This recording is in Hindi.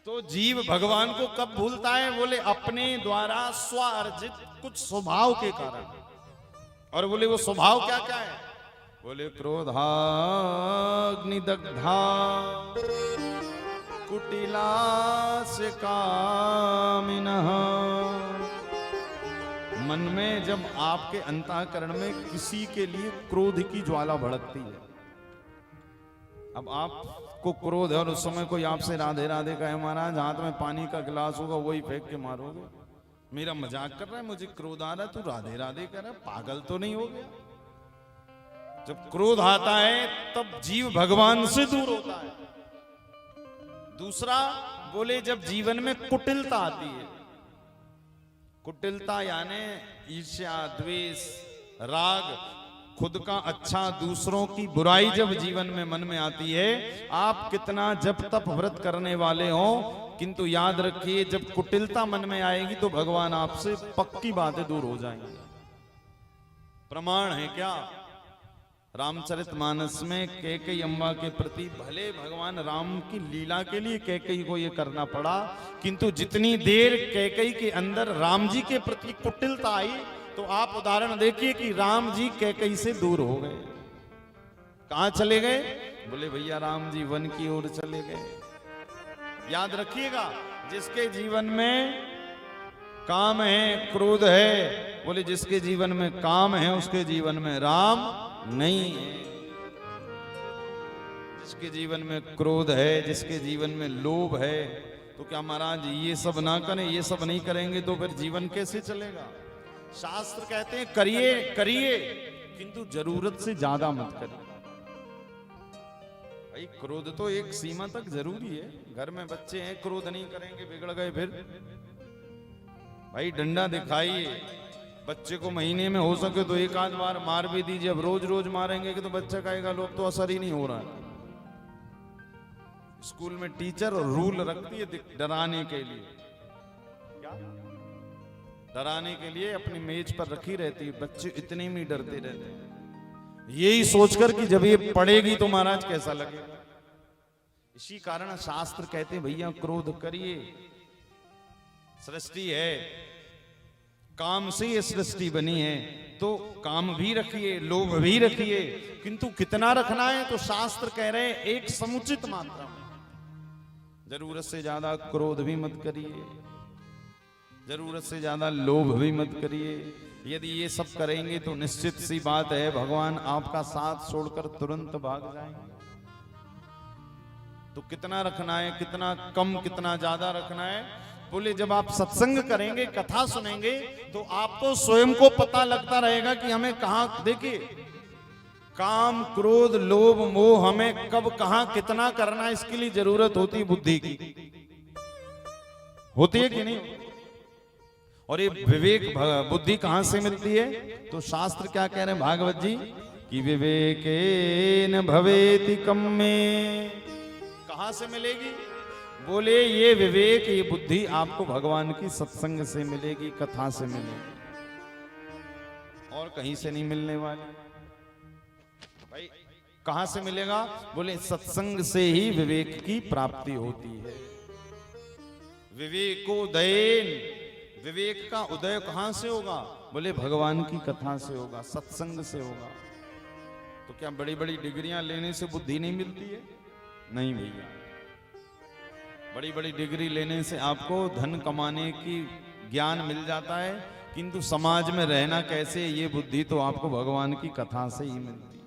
तो जीव भगवान को कब भूलता है? बोले अपने द्वारा स्वार्जित कुछ स्वभाव के कारण। और बोले वो स्वभाव क्या क्या है? बोले क्रोधाग्निदग्धा कुटिलास्य कामिनः। मन में जब आपके अंतःकरण में किसी के लिए क्रोध की ज्वाला भड़कती है, अब आपको क्रोध है और उस समय कोई आपसे राधे राधे कहे, महाराज हाथ में पानी का गिलास होगा वही फेंक के मारोगे, मेरा मजाक कर रहा है, मुझे क्रोध आ रहा है, तू राधे राधे कर रहा है, पागल तो नहीं हो गया? जब क्रोध आता है तब जीव भगवान से दूर होता है। दूसरा बोले जब जीवन में कुटिलता आती है, कुटिलता यानी ईर्ष्या, द्वेष, राग, खुद का अच्छा दूसरों की बुराई जब जीवन में मन में आती है, आप कितना जप तप व्रत करने वाले हो, किंतु याद रखिए जब कुटिलता मन में आएगी तो भगवान आपसे पक्की बातें दूर हो जाएंगी। प्रमाण है क्या? रामचरितमानस में कैकेयी अम्बा के प्रति भले भगवान राम की लीला के लिए कैकेयी को ये करना पड़ा, किंतु जितनी देर कैकेयी के अंदर राम जी के प्रति कुटिलता आई तो आप उदाहरण देखिए कि राम जी कैकेयी से दूर हो गए। कहां चले गए? बोले भैया राम जी वन की ओर चले गए। याद रखिएगा, जिसके जीवन में काम है, क्रोध है, बोले जिसके जीवन में काम है उसके जीवन में राम नहीं है। जिसके जीवन में क्रोध है, जिसके जीवन में लोभ है, तो क्या महाराज ये सब ना करें, ये सब नहीं करेंगे तो फिर जीवन कैसे चलेगा? शास्त्र कहते हैं करिए करिए, किंतु जरूरत से ज्यादा मत करिए। भाई क्रोध तो एक सीमा तक जरूरी है। घर में बच्चे हैं, क्रोध नहीं करेंगे बिगड़ गए फिर। भाई डंडा दिखाइए, बच्चे को महीने में हो सके तो एक आध बार मार भी दीजिए। अब रोज रोज मारेंगे कि तो बच्चा कहेगा लोग तो असर ही नहीं हो रहा है। स्कूल में टीचर रूल रखती है डराने के लिए, क्या डराने के लिए अपनी मेज पर रखी रहती है, बच्चे इतने में डरते रहते हैं, यही सोचकर कि जब ये पढ़ेगी तो महाराज कैसा लगेगा। इसी कारण शास्त्र कहते हैं भैया क्रोध करिए, सृष्टि है, काम से ये सृष्टि बनी है, तो काम भी रखिए, लोभ भी रखिए, किंतु कितना रखना है? तो शास्त्र कह रहे हैं एक समुचित मात्रा में। जरूरत से ज्यादा क्रोध भी मत करिए, जरूरत से ज्यादा लोभ भी मत करिए। यदि ये सब करेंगे तो निश्चित सी बात है भगवान आपका साथ छोड़कर तुरंत भाग जाएंगे। तो कितना रखना है, कितना कम, कितना ज्यादा रखना है? बोले जब आप सत्संग करेंगे, कथा सुनेंगे, तो आपको स्वयं को पता लगता रहेगा कि हमें कहां, देखिए काम, क्रोध, लोभ, मोह हमें कब, कहां, कितना करना है, इसके लिए जरूरत होती है बुद्धि की। होती है कि नहीं? और ये विवेक बुद्धि कहां से मिलती है? तो शास्त्र क्या कह रहे हैं भागवत जी कि विवेकेन भवेति कम्मे। कहां से मिलेगी? बोले ये विवेक, ये बुद्धि आपको भगवान की सत्संग से मिलेगी, कथा से मिलेगी, और कहीं से नहीं मिलने वाली। भाई कहां से मिलेगा? बोले सत्संग से ही विवेक की प्राप्ति होती है। विवेकोदयेन, विवेक का उदय कहां से होगा? बोले भगवान की कथा से होगा, सत्संग से होगा। तो क्या बड़ी बड़ी डिग्रियां लेने से बुद्धि नहीं मिलती है? नहीं भैया, बड़ी बड़ी डिग्री लेने से आपको धन कमाने की ज्ञान मिल जाता है, किंतु समाज में रहना कैसे, ये बुद्धि तो आपको भगवान की कथा से ही मिलती है।